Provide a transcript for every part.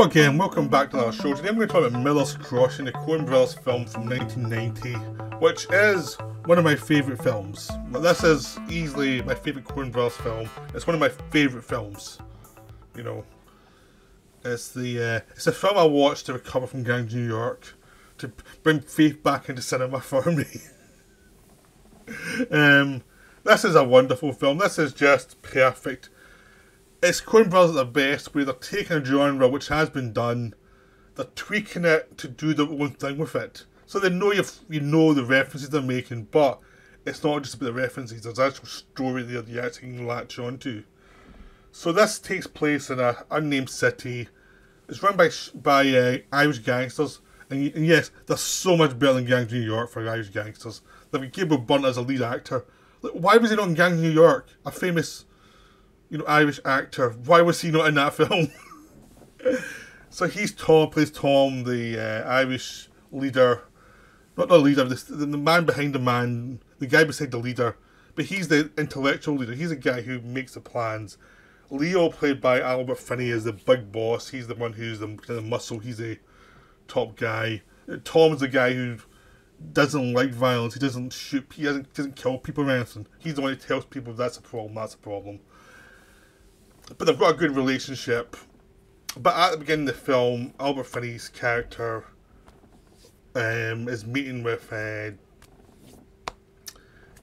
Hello again, welcome back to our show. Today I'm going to talk about Miller's Crossing, the Coen brothers film from 1990, which is one of my favourite films. This is easily my favourite Coen brothers film. It's one of my favourite films. You know, it's a film I watched to recover from gangs in New York, to bring faith back into cinema for me. This is a wonderful film. This is just perfect. It's Coen brothers at their best, where they're taking a genre which has been done, they're tweaking it to do their own thing with it. So they know you know the references they're making, but it's not just about the references. There's actual story there that you actually can latch onto. So this takes place in an unnamed city. It's run by Irish gangsters, and yes, they're so much better than Gangs in New York for Irish gangsters. They've got Gabriel Byrne as a lead actor. Like, why was he not in Gangs in New York? A famous, Irish actor. Why was he not in that film? So plays Tom, the Irish leader. Not the leader, the man behind the man, the guy beside the leader. But he's the intellectual leader. He's the guy who makes the plans. Leo, played by Albert Finney, is the big boss. He's the one who's the muscle. He's the top guy. Tom's the guy who doesn't like violence. He doesn't shoot. He doesn't kill people or anything. He's the one who tells people that's a problem. That's a problem. But they've got a good relationship. But at the beginning of the film, Albert Finney's character is meeting with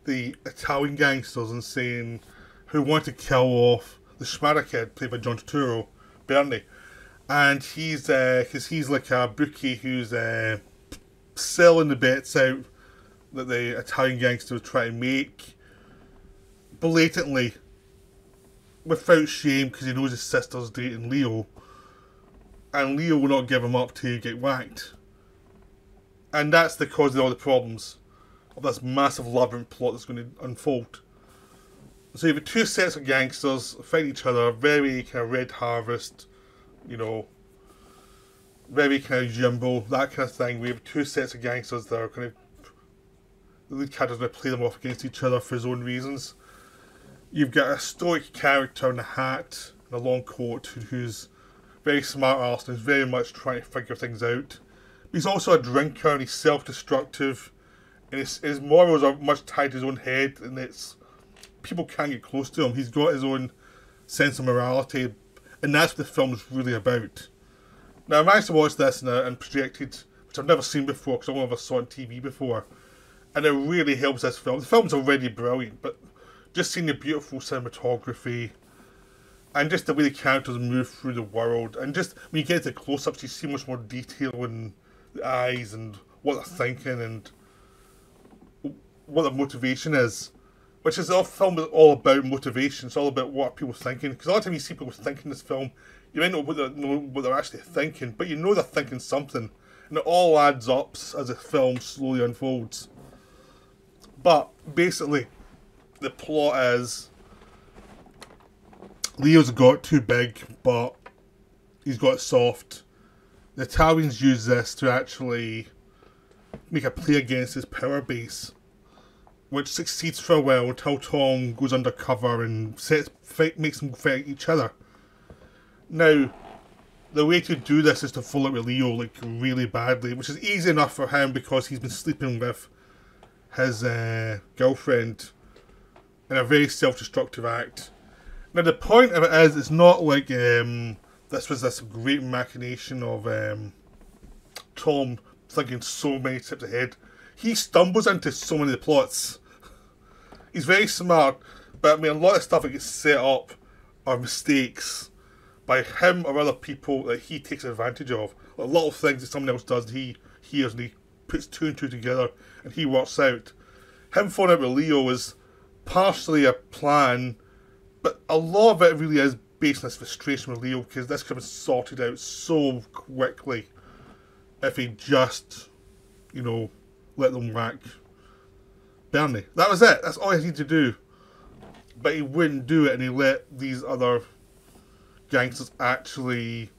the Italian gangsters and saying who want to kill off the Schmatter kid, played by John Turturro, Bernie. And he's like a bookie who's selling the bets out that the Italian gangsters try to make blatantly, without shame, because he knows his sister's dating Leo, and Leo will not give him up till you get whacked. And that's the cause of all the problems of this massive labyrinth plot that's going to unfold. So you have two sets of gangsters fighting each other, very kind of Red Harvest, very kind of Jumbo, that kind of thing. We have two sets of gangsters that are kind of, the lead character's going to play them off against each other for his own reasons. You've got a stoic character in a hat and a long coat who's very smart arse and is very much trying to figure things out. He's also a drinker and he's self-destructive, and his morals are much tied to his own head, and people can't get close to him. He's got his own sense of morality, and that's what the film is really about. Now, I managed to watch this and projected, which I've never seen before because I only ever saw it on TV before, and it really helps this film. The film's already brilliant, but just seeing the beautiful cinematography and just the way the characters move through the world, and just when you get to close-ups you see much more detail in the eyes and what they're thinking and what their motivation is, which is the film is all about motivation. It's all about what people are thinking, because a lot of times you see people thinking this film, you might not know what they're actually thinking, but you know they're thinking something, and it all adds up as the film slowly unfolds. But basically the plot is Leo's got too big, but he's got soft. The Italians use this to actually make a play against his power base, which succeeds for a while until Tom goes undercover and makes them fight each other. Now, the way to do this is to fall out with Leo really badly, which is easy enough for him because he's been sleeping with his girlfriend in a very self-destructive act. Now the point of it is, it's not like this was this great machination of Tom thinking so many steps ahead. He stumbles into so many of the plots. He's very smart, but I mean a lot of stuff that gets set up are mistakes by him or other people that he takes advantage of. A lot of things that someone else does, he hears and he puts two and two together and he works out. Him falling out with Leo is partially a plan, but a lot of it really is based on his frustration with Leo, because this could have been sorted out so quickly if he just, let them whack Bernie. That was it. That's all he needed to do. But he wouldn't do it, and he let these other gangsters actually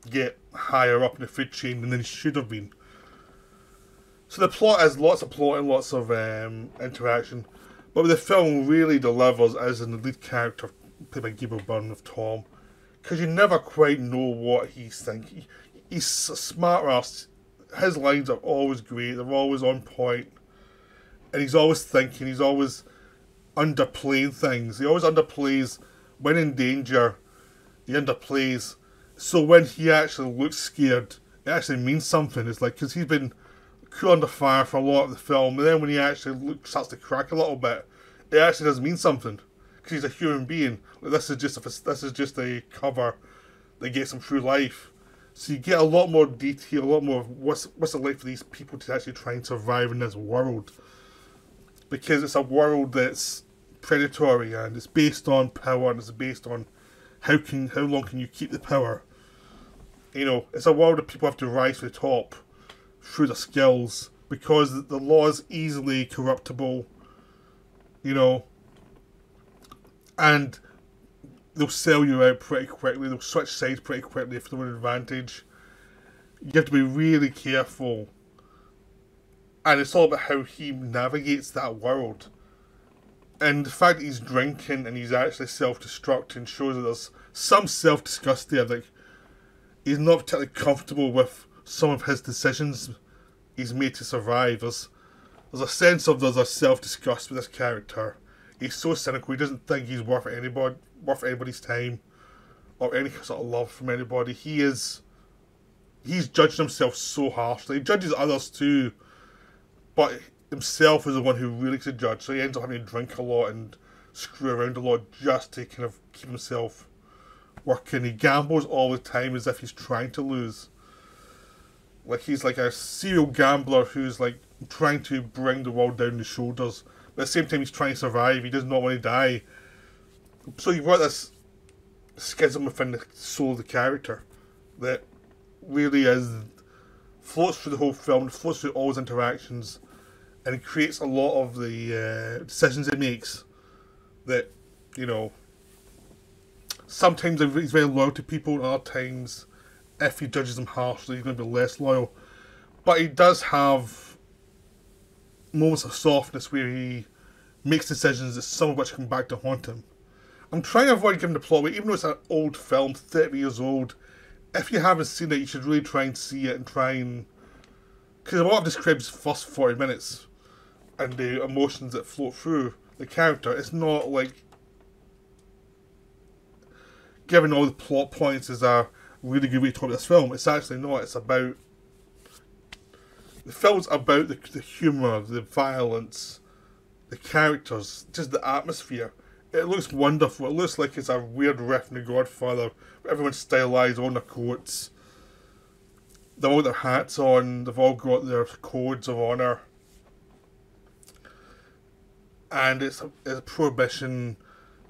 get higher up in the food chain than they should have been. So the plot is lots of plot and lots of interaction. But what the film really delivers is in the lead character, played by Gabriel Byrne, of Tom, because you never quite know what he's thinking. He's a smart ass. His lines are always great. They're always on point, and he's always thinking. He's always underplaying things. He always underplays when in danger. He underplays. So when he actually looks scared, it actually means something. It's like, because he's been cool under fire for a lot of the film, and then when he actually starts to crack a little bit, it actually does mean something. Because he's a human being. Like, this is just a cover that gets him through life. So you get a lot more detail, a lot more of what's it like for these people to actually try and survive in this world. Because it's a world that's predatory, and it's based on power, and it's based on how long can you keep the power. You know, it's a world that people have to rise to the top through their skills, because the law is easily corruptible, you know, and they'll sell you out pretty quickly, they'll switch sides pretty quickly for their own advantage. You have to be really careful, and it's all about how he navigates that world. And the fact that he's drinking and he's actually self-destructing shows that there's some self-disgust there. Like, he's not particularly comfortable with some of his decisions he's made to survive. There's a sense of there's a self-disgust with this character. He's so cynical. He doesn't think he's worth anybody's time or any sort of love from anybody. He's judged himself so harshly. He judges others too, but himself is the one who really gets to judge. So he ends up having to drink a lot and screw around a lot just to kind of keep himself working. He gambles all the time as if he's trying to lose. Like, he's like a serial gambler who's like trying to bring the world down his shoulders, but at the same time he's trying to survive. He does not want to die. So you've got this schism within the soul of the character that really floats through the whole film, floats through all his interactions, and it creates a lot of the decisions he makes that, you know, sometimes he's very loyal to people, and other times, if he judges them harshly, he's going to be less loyal. But he does have moments of softness where he makes decisions that some of which come back to haunt him. I'm trying to avoid giving the plot away, even though it's an old film, 30 years old. If you haven't seen it, you should really try and see it and try and... because a lot of describes the first 40 minutes and the emotions that float through the character. It's not like giving all the plot points is a really good way to talk about this film. It's actually not. It's about... the film's about the humour, the violence, the characters, just the atmosphere. It looks wonderful. It looks like it's a weird riff in The Godfather. Everyone's stylised on their coats. They've all got their hats on. They've all got their codes of honour. And it's a prohibition.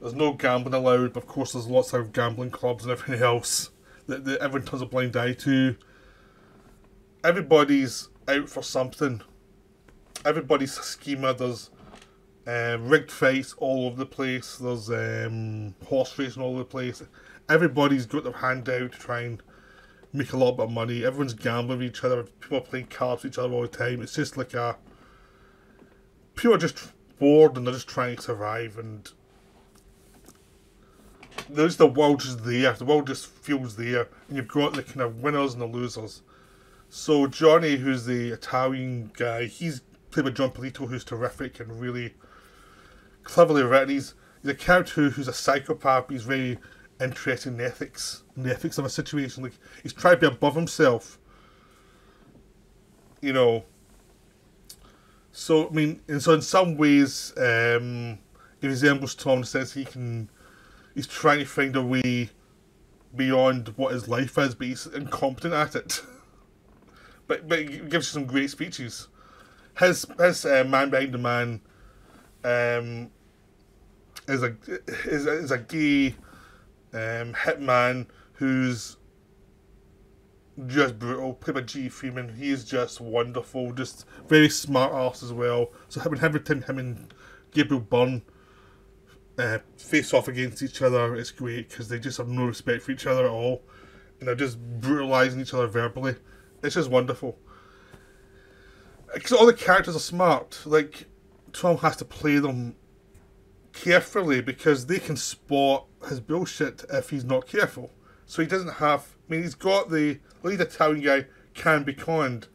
There's no gambling allowed, but of course there's lots of gambling clubs and everything else that everyone turns a blind eye to. Everybody's out for something. Everybody's a schemer. There's rigged fights all over the place. There's horse racing all over the place. Everybody's got their hand out to try and make a lot of money. Everyone's gambling with each other. People are playing cards with each other all the time. It's just like people are just bored and they're just trying to survive, and there's the world just there. The world just feels there, and you've got the kind of winners and the losers. So Johnny, who's the Italian guy, he's played by John Polito, who's terrific and really cleverly written. He's a character who's a psychopath, but he's very interested in the ethics of a situation. Like, he's trying to be above himself, you know. So I mean, and so in some ways, it resembles Tom in the sense he's trying to find a way beyond what his life is, but he's incompetent at it. but he gives you some great speeches. His man behind the man is a gay hitman who's just brutal, played by G. Freeman. He is just wonderful, just very smart ass as well. So him and Gabriel Byrne face off against each other, it's great because they just have no respect for each other at all, and they're just brutalising each other verbally. It's just wonderful. Because all the characters are smart. Like, Tom has to play them carefully because they can spot his bullshit if he's not careful. So he doesn't have... I mean, he's got the lead Italian guy can be conned,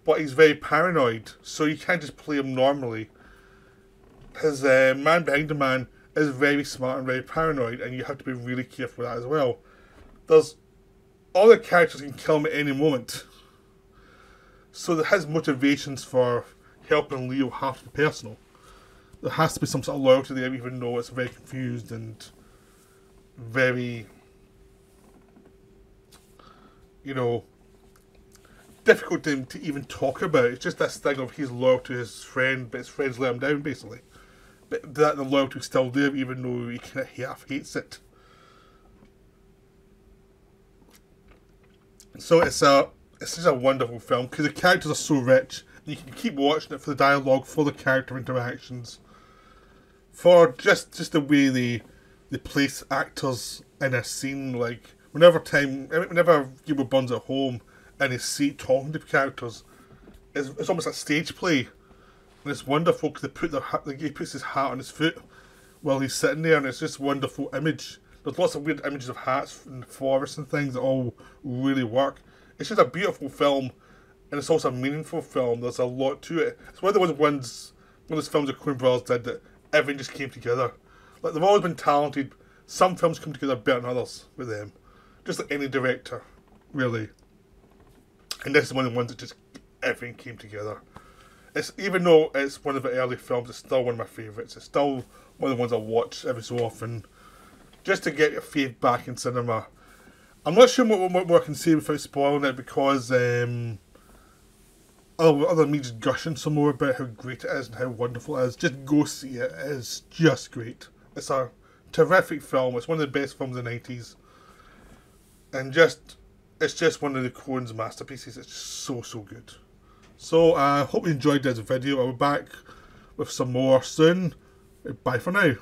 but he's very paranoid, so you can't just play him normally. His man behind the man is very smart and very paranoid, and you have to be really careful with that as well. There's... all the characters can kill him at any moment. So that his motivations for helping Leo have to be personal. There has to be some sort of loyalty there, even though it's very confused and very, you know, difficult to even talk about. It's just this thing of he's loyal to his friend, but his friends let him down, basically. But that the loyalty is still there, even though he kind of half hates it. So it's just a wonderful film because the characters are so rich. And you can keep watching it for the dialogue, for the character interactions, for just the way they place actors in a scene. Like whenever Gabriel Byrne's at home in his seat talking to characters, it's almost like stage play, and it's wonderful because he puts his hat on his foot while he's sitting there, and it's just a wonderful image. There's lots of weird images of hats in the forest and things that all really work. It's just a beautiful film, and it's also a meaningful film. There's a lot to it. It's one of those films that Coen brothers did that everything just came together. Like they've always been talented. Some films come together better than others with them. Just like any director, really. And this is one of the ones that just everything came together. Even though it's one of the early films, it's still one of my favourites. It's still one of the ones I watch every so often, just to get your feedback in cinema. I'm not sure what more I can say without spoiling it, because other than me just gushing some more about how great it is and how wonderful it is, just go see it. It is just great. It's a terrific film. It's one of the best films of the 90s. And it's just one of the Coen's masterpieces. It's just so good. So I hope you enjoyed this video. I'll be back with some more soon. Bye for now.